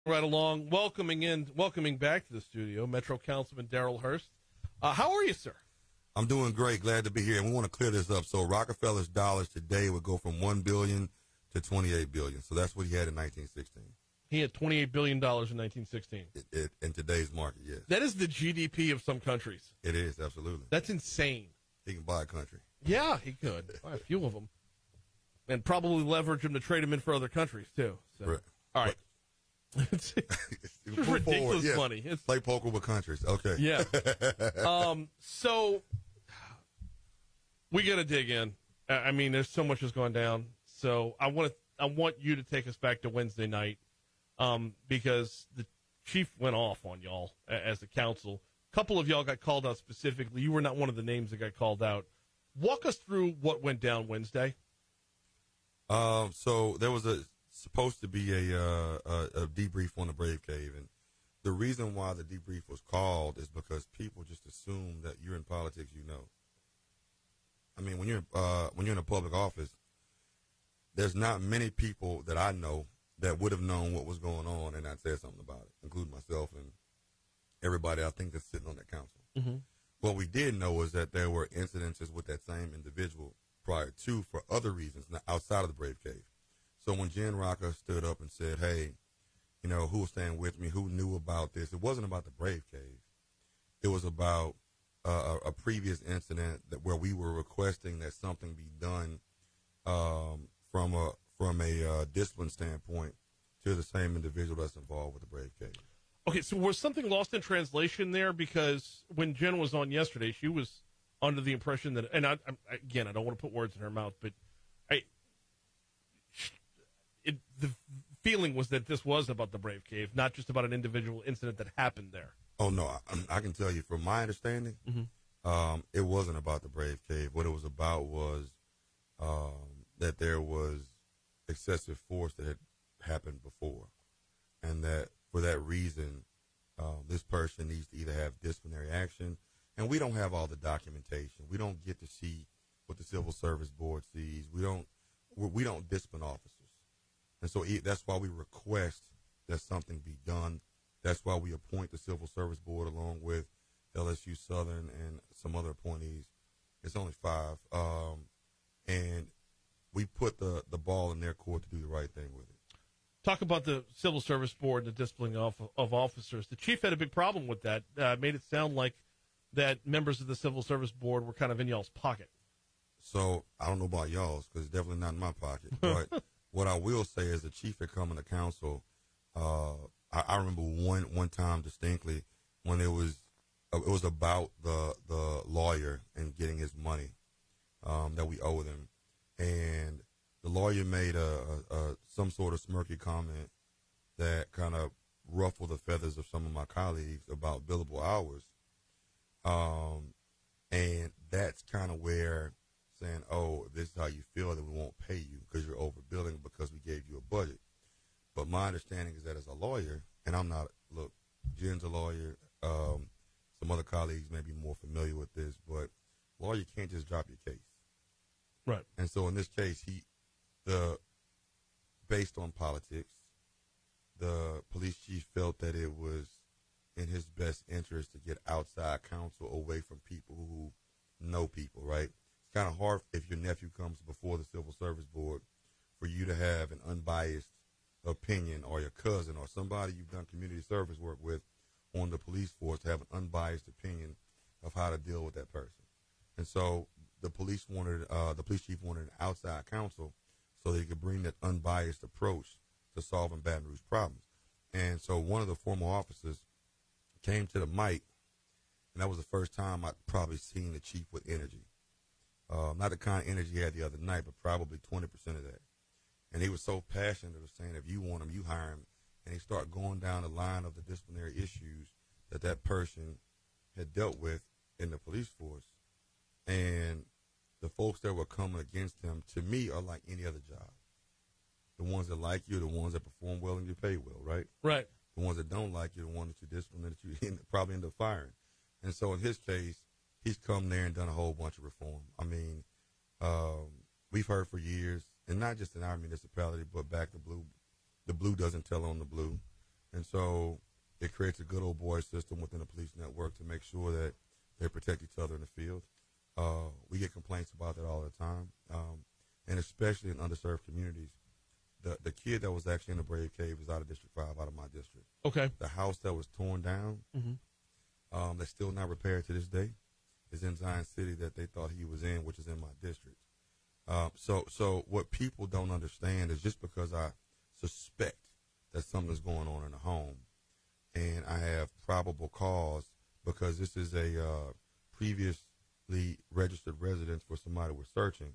Right along, welcoming back to the studio, Metro Councilman Darryl Hurst. How are you, sir? I'm doing great. Glad to be here. And we want to clear this up. So Rockefeller's dollars today would go from $1 billion to $28 billion. So that's what he had in 1916. He had $28 billion in 1916. In today's market, yes. That is the GDP of some countries. It is, absolutely. That's insane. He can buy a country. Yeah, he could. Buy a few of them. And probably leverage them to trade them in for other countries, too. So. Right. All right. It's ridiculous money. It's play poker with countries. Okay. Yeah. So we got to dig in. I mean, there's so much has gone down. So I want you to take us back to Wednesday night, because the chief went off on y'all as a council. A couple of y'all got called out specifically. You were not one of the names that got called out. Walk us through what went down Wednesday. So there was supposed to be a debrief on the Brave Cave, and the reason why the debrief was called is because people just assume that you're in politics, you know. I mean, when you're in a public office, there's not many people that I know that would have known what was going on and not said something about it, including myself and everybody I think that's sitting on that council. Mm-hmm. What we did know is that there were incidences with that same individual prior to for other reasons outside of the Brave Cave. So when Jen Rocker stood up and said, hey, you know, who was staying with me, who knew about this, it wasn't about the Brave Cave. It was about a previous incident where we were requesting that something be done from a discipline standpoint to the same individual that's involved with the Brave Cave. Okay, so was something lost in translation there? Because when Jen was on yesterday, she was under the impression that, and I don't want to put words in her mouth, but the feeling was that this was about the Brave Cave, not just about an individual incident that happened there. Oh, no, I can tell you from my understanding, it wasn't about the Brave Cave. What it was about was that there was excessive force that had happened before, and that for that reason, this person needs to either have disciplinary action, and we don't have all the documentation. We don't get to see what the Civil Service Board sees. We don't discipline officers. And so that's why we request that something be done. That's why we appoint the Civil Service Board along with LSU Southern and some other appointees. It's only 5. And we put the ball in their court to do the right thing with it. Talk about the Civil Service Board and the disciplining of officers. The chief had a big problem with that. Made it sound like that members of the Civil Service Board were kind of in y'all's pocket. So I don't know about y'all's because it's definitely not in my pocket. But what I will say is the chief had come into council. I remember one time distinctly when it was about the lawyer and getting his money that we owed him, and the lawyer made some sort of smirky comment that kind of ruffled the feathers of some of my colleagues about billable hours, and that's kind of where saying, oh, this is how you feel, then we won't pay you because you're overbilling because we gave you a budget. But my understanding is that as a lawyer, and I'm not, look, Jen's a lawyer, some other colleagues may be more familiar with this, but lawyer can't just drop your case. Right. And so in this case, based on politics, the police chief felt that it was in his best interest to get outside counsel away from people who know people, right? It's kind of hard if your nephew comes before the Civil Service Board for you to have an unbiased opinion, or your cousin or somebody you've done community service work with on the police force to have an unbiased opinion of how to deal with that person. And so the police chief wanted an outside counsel so they could bring that unbiased approach to solving Baton Rouge problems. And so one of the former officers came to the mic, and that was the first time I'd probably seen the chief with energy. Not the kind of energy he had the other night, but probably 20% of that. And he was so passionate of saying, if you want him, you hire him. And he started going down the line of the disciplinary issues that person had dealt with in the police force. And the folks that were coming against him, to me, are like any other job. The ones that like you, the ones that perform well and you pay well, right? Right. The ones that don't like you, the ones that you discipline, that you probably end up firing. And so in his case, he's come there and done a whole bunch of reform. I mean, we've heard for years, and not just in our municipality, but back the blue doesn't tell on the blue. And so it creates a good old boy system within the police network to make sure that they protect each other in the field. We get complaints about that all the time, and especially in underserved communities. The kid that was actually in the Brave Cave is out of District 5, out of my district. Okay. The house that was torn down, that's still not repaired to this day, is in Zion City that they thought he was in, which is in my district. So what people don't understand is just because I suspect that something's going on in the home, and I have probable cause because this is a previously registered residence for somebody we're searching,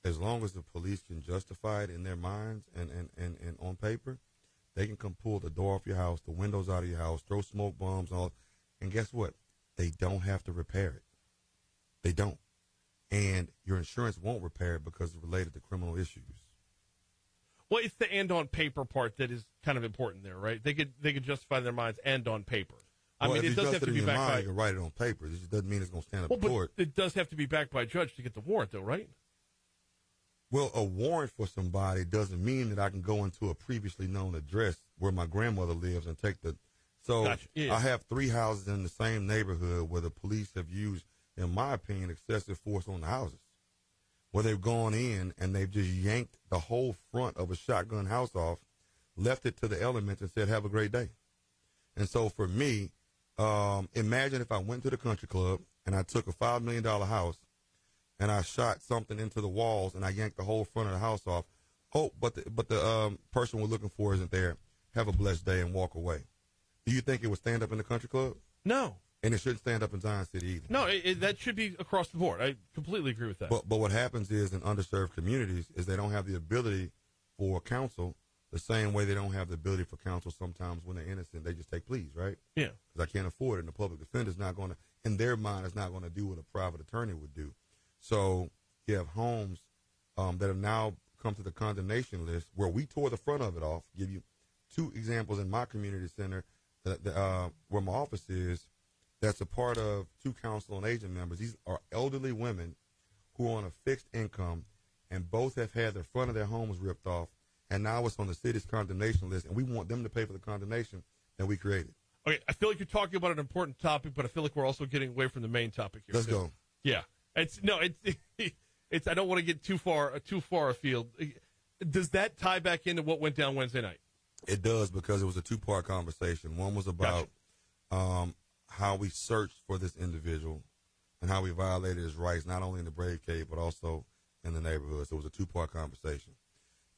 as long as the police can justify it in their minds and on paper, they can come pull the door off your house, the windows out of your house, throw smoke bombs, and guess what? They don't have to repair it. They don't. And your insurance won't repair it because it's related to criminal issues. Well, it's the and on paper part that is kind of important there, right? They could justify their minds and on paper. I mean, it does have to be backed by. You can write it on paper. It just doesn't mean it's going to stand up in court. It does have to be backed by a judge to get the warrant, though, right? Well, a warrant for somebody doesn't mean that I can go into a previously known address where my grandmother lives and take the. So gotcha. Yeah. I have 3 houses in the same neighborhood where the police have used, in my opinion, excessive force on the houses, where they've gone in and they've just yanked the whole front of a shotgun house off, left it to the elements and said, have a great day. And so for me, imagine if I went to the country club and I took a $5 million house and I shot something into the walls and I yanked the whole front of the house off. Oh, but the person we're looking for isn't there. Have a blessed day and walk away. Do you think it would stand up in the country club? No. And it shouldn't stand up in Zion City either. No, that should be across the board. I completely agree with that. But what happens is in underserved communities is they don't have the ability for counsel the same way they don't have the ability for counsel sometimes when they're innocent. They just take pleas, right? Yeah. Because I can't afford it, and the public defender's not going to, in their mind, is not going to do what a private attorney would do. So you have homes that have now come to the condemnation list where we tore the front of it off. Give you 2 examples in my community center where my office is. That's a part of 2 council and agent members. These are elderly women who are on a fixed income, and both have had the front of their homes ripped off, and now it's on the city's condemnation list, and we want them to pay for the condemnation that we created. Okay, I feel like you're talking about an important topic, but I feel like we're also getting away from the main topic here. Let's go. Yeah, it's I don't want to get too far afield. Does that tie back into what went down Wednesday night? It does, because it was a 2-part conversation. One was about how we searched for this individual and how we violated his rights, not only in the Brave Cave, but also in the neighborhood. So it was a 2-part conversation.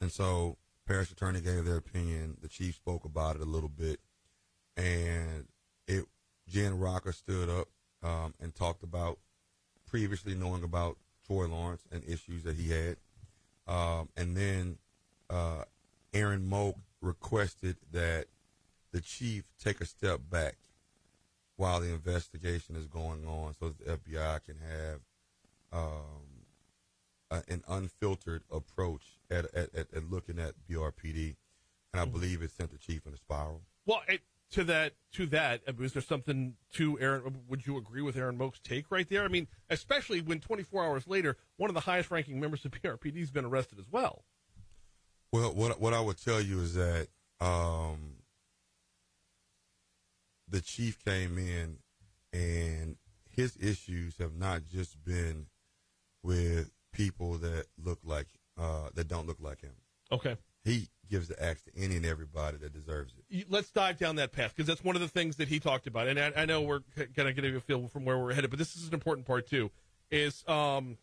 And so parish attorney gave their opinion. The chief spoke about it a little bit. And Jen Rocker stood up and talked about previously knowing about Troy Lawrence and issues that he had. And then Aaron Moak requested that the chief take a step back while the investigation is going on so that the FBI can have an unfiltered approach at looking at BRPD. And I believe it sent the chief in a spiral. Well, to that, is there something to Aaron? Would you agree with Aaron Moak's take right there? I mean, especially when 24 hours later, one of the highest ranking members of BRPD has been arrested as well. Well, what I would tell you is that the chief came in, and his issues have not just been with people that look like that don't look like him. Okay. He gives the axe to any and everybody that deserves it. Let's dive down that path, because that's one of the things that he talked about. And I know we're kind of getting a feel from where we're headed, but this is an important part too. Is 14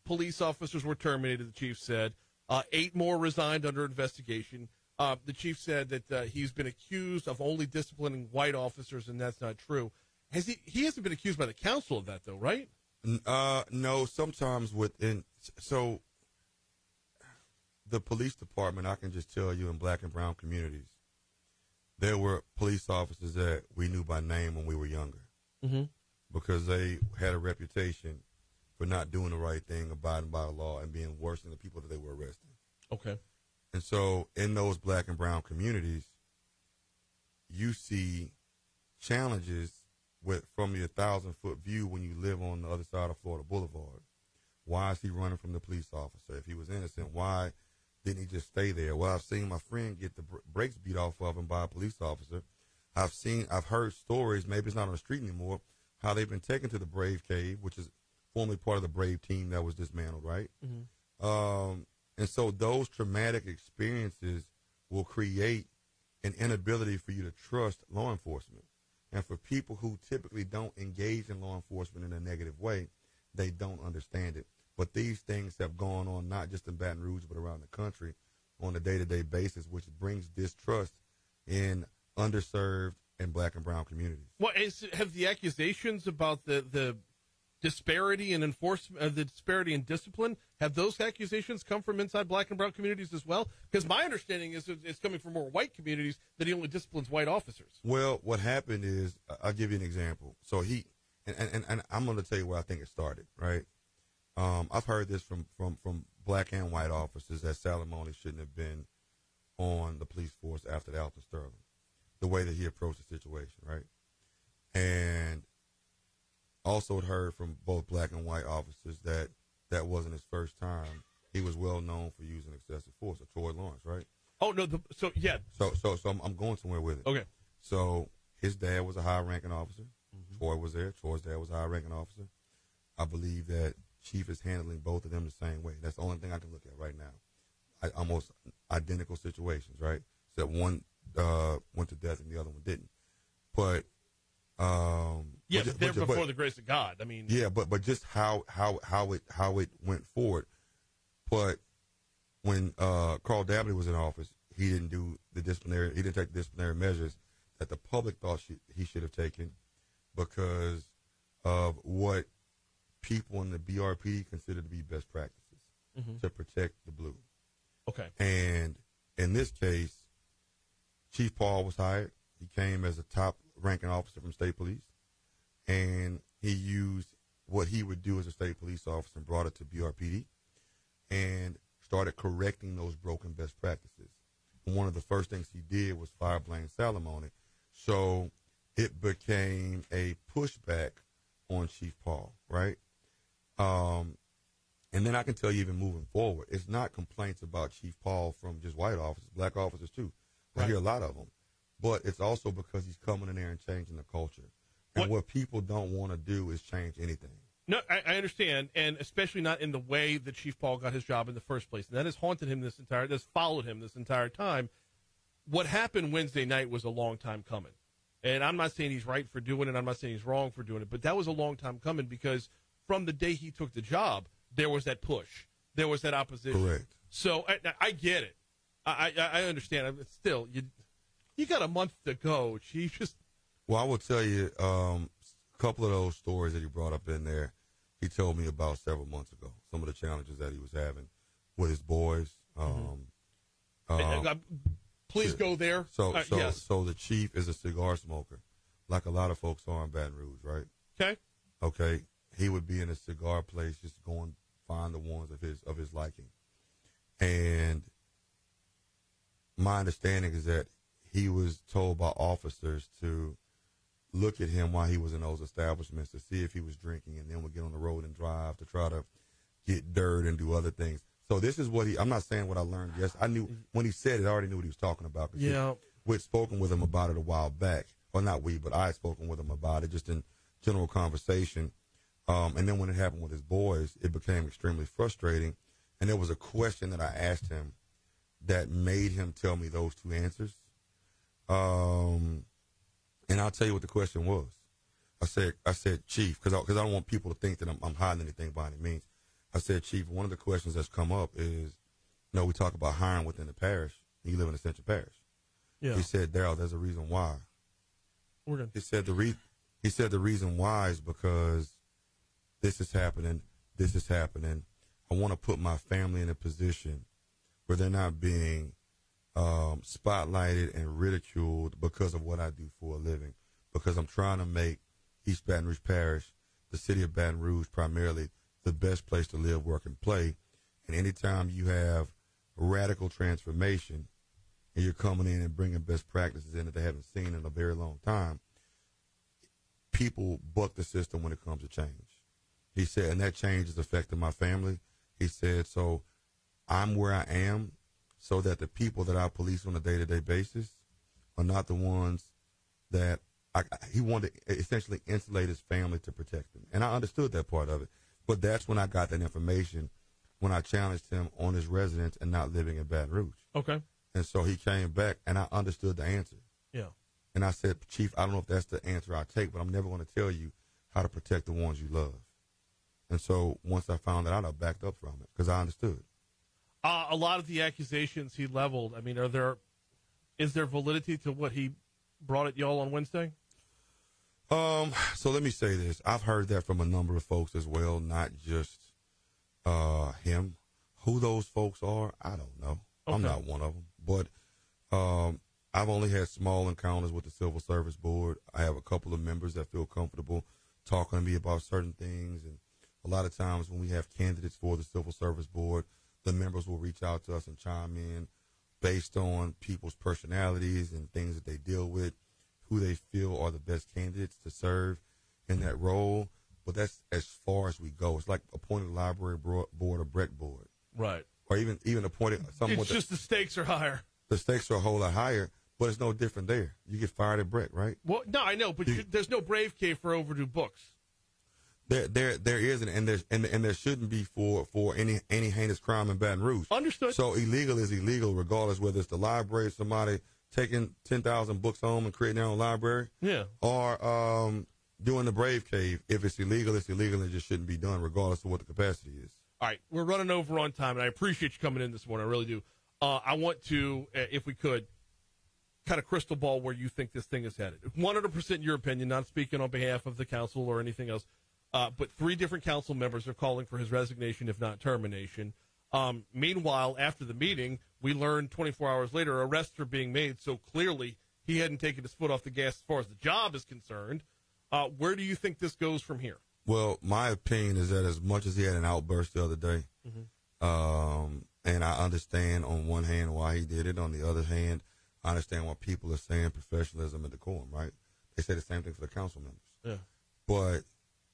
police officers were terminated, the chief said. 8 more resigned under investigation. The chief said that he's been accused of only disciplining white officers, and that's not true. He hasn't been accused by the council of that, though, right? No, sometimes so the police department, I can just tell you, in black and brown communities, there were police officers that we knew by name when we were younger, because they had a reputation for not doing the right thing, abiding by the law, and being worse than the people that they were arresting. Okay. And so in those black and brown communities, you see challenges from your 1,000-foot view when you live on the other side of Florida Boulevard. Why is he running from the police officer? If he was innocent, why didn't he just stay there? Well, I've seen my friend get the brakes beat off of him by a police officer. I've heard stories, maybe it's not on the street anymore, how they've been taken to the Brave Cave, which is formerly part of the Brave team that was dismantled, right? Mm-hmm. And so those traumatic experiences will create an inability for you to trust law enforcement. And for people who typically don't engage in law enforcement in a negative way, they don't understand it. But these things have gone on not just in Baton Rouge, but around the country on a day-to-day basis, which brings distrust in underserved and black and brown communities. Well, have the accusations about the disparity in enforcement, the disparity in discipline, have those accusations come from inside black and brown communities as well? Because my understanding is it's coming from more white communities that he only disciplines white officers. Well, what happened is, I'll give you an example. So and I'm going to tell you where I think it started, right? I've heard this from black and white officers that Salamone shouldn't have been on the police force after the Alton Sterling, the way that he approached the situation, right? And also heard from both black and white officers that wasn't his first time. He was well known for using excessive force. Troy Lawrence, right? Oh no, so I'm going somewhere with it. Okay. So his dad was a high-ranking officer. Mm-hmm. Troy was there. Troy's dad was a high-ranking officer. I believe that Chief is handling both of them the same way. That's the only thing I can look at right now. Almost identical situations, right? Except one went to death and the other one didn't. But they're before the grace of God. I mean, yeah, but just how it went forward. But when Carl Dabney was in office, he didn't take the disciplinary measures that the public thought he should have taken because of what people in the BRPD consider to be best practices to protect the blue. Okay. And in this case, Chief Paul was hired. He came as a top-ranking officer from state police, and he used what he would do as a state police officer and brought it to BRPD and started correcting those broken best practices. And one of the first things he did was fire Blaine Salamone. So it became a pushback on Chief Paul, right? And then I can tell you even moving forward, it's not complaints about Chief Paul from just white officers, black officers too. I hear a lot of them. But it's also because he's coming in there and changing the culture. And what people don't want to do is change anything. No, I understand, and especially not in the way that Chief Paul got his job in the first place. And that has haunted him that's followed him this entire time. What happened Wednesday night was a long time coming. And I'm not saying he's right for doing it. I'm not saying he's wrong for doing it. But that was a long time coming because from the day he took the job, there was that push. There was that opposition. Correct. So I get it. I understand. Still, you got a month to go, Chief. Well, I will tell you a couple of those stories that he brought up in there. He told me about several months ago. Some of the challenges that he was having with his boys. Please go there. Yes. So the chief is a cigar smoker, like a lot of folks are in Baton Rouge, right? Okay. He would be in a cigar place, just go and find the ones of his liking. And my understanding is that he was told by officers to look at him while he was in those establishments to see if he was drinking, and then would get on the road and drive to try to get dirt and do other things. So this is what I'm not saying what I learned. Yes, I knew when he said it, I already knew what he was talking about. Yeah. We'd spoken with him about it a while back. Well, not we, but I had spoken with him about it just in general conversation. And then when it happened with his boys, it became extremely frustrating. And there was a question that I asked him that made him tell me those two answers. And I'll tell you what the question was. I said, Chief, because I don't want people to think that I'm hiding anything by any means. I said, Chief, one of the questions that's come up is, we talk about hiring within the parish, and you live in a central parish. Yeah. He said, Darryl, there's a reason why. He said the reason why is because this is happening. I want to put my family in a position where they're not being spotlighted and ridiculed because of what I do for a living, because I'm trying to make East Baton Rouge Parish, the city of Baton Rouge primarily, the best place to live, work, and play. And anytime you have radical transformation and you're coming in and bringing best practices in that they haven't seen in a very long time, people buck the system when it comes to change. He said, and that change is affecting my family. He said, so I'm where I am so that the people that I police on a day-to-day basis are not the ones that he wanted to essentially insulate his family to protect them. And I understood that part of it. But that's when I got that information, when I challenged him on his residence and not living in Baton Rouge. Okay. And so he came back, and I understood the answer. Yeah. And I said, Chief, I don't know if that's the answer I take, but I'm never going to tell you how to protect the ones you love. And so once I found that out, I backed up from it because I understood. A lot of the accusations he leveled, I mean, is there validity to what he brought at y'all on Wednesday? So let me say this. I've heard that from a number of folks as well, not just him. Who those folks are, I don't know. Okay. I'm not one of them. But I've only had small encounters with the Civil Service Board. I have a couple of members that feel comfortable talking to me about certain things. And a lot of times when we have candidates for the Civil Service Board, the members will reach out to us and chime in based on people's personalities and things that they deal with, who they feel are the best candidates to serve in that role. But that's as far as we go. It's like appointed library board or Breck board. Right. Or even appointed someone. It's just the stakes are higher. The stakes are a whole lot higher, but it's no different there. You get fired at Breck, right? Well, no, I know, but there's no brave cave for overdue books. There isn't, and there shouldn't be for any heinous crime in Baton Rouge. Understood. So illegal is illegal, regardless whether it's the library, somebody taking 10,000 books home and creating their own library, yeah, or doing the brave cave. If it's illegal, it's illegal, and it just shouldn't be done, regardless of what the capacity is. All right, we're running over on time, and I appreciate you coming in this morning. I really do. I want to, if we could, kind of crystal ball where you think this thing is headed. 100% your opinion, not speaking on behalf of the council or anything else. But 3 different council members are calling for his resignation, if not termination. Meanwhile, after the meeting, we learned 24 hours later arrests are being made, so clearly he hadn't taken his foot off the gas as far as the job is concerned. Where do you think this goes from here? Well, my opinion is that as much as he had an outburst the other day, and I understand on one hand why he did it, on the other hand, I understand why people are saying professionalism and decorum, right? They say the same thing for the council members. Yeah. But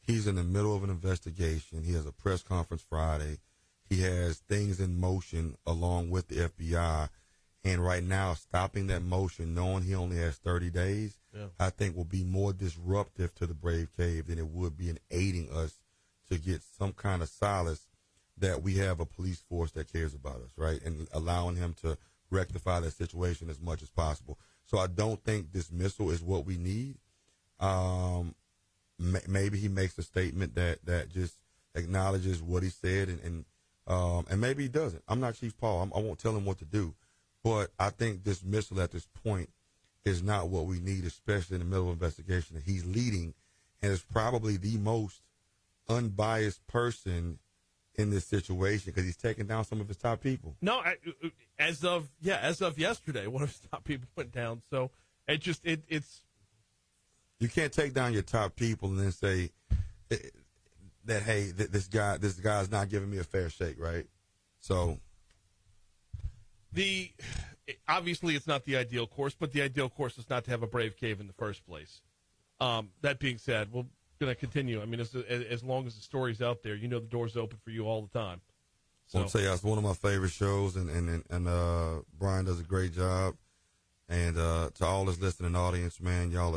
he's in the middle of an investigation. He has a press conference Friday. He has things in motion along with the FBI. And right now, stopping that motion, knowing he only has 30 days, I think will be more disruptive to the Brave Cave than it would be in aiding us to get some kind of solace that we have a police force that cares about us, right? And allowing him to rectify that situation as much as possible. So I don't think dismissal is what we need. Maybe he makes a statement that just acknowledges what he said, and maybe he doesn't. I'm not Chief Paul. I won't tell him what to do. But I think dismissal at this point is not what we need, especially in the middle of an investigation that he's leading, and is probably the most unbiased person in this situation because he's taking down some of his top people. No, as of yesterday, one of his top people went down. So it's you can't take down your top people and then say that hey, this guy's not giving me a fair shake, right? So obviously it's not the ideal course, but the ideal course is not to have a Brave Cave in the first place. That being said, we're going to continue. I mean, as long as the story's out there, the door's open for you all the time. So I'll tell you, it's one of my favorite shows, and Brian does a great job. And to all this listening audience, man, y'all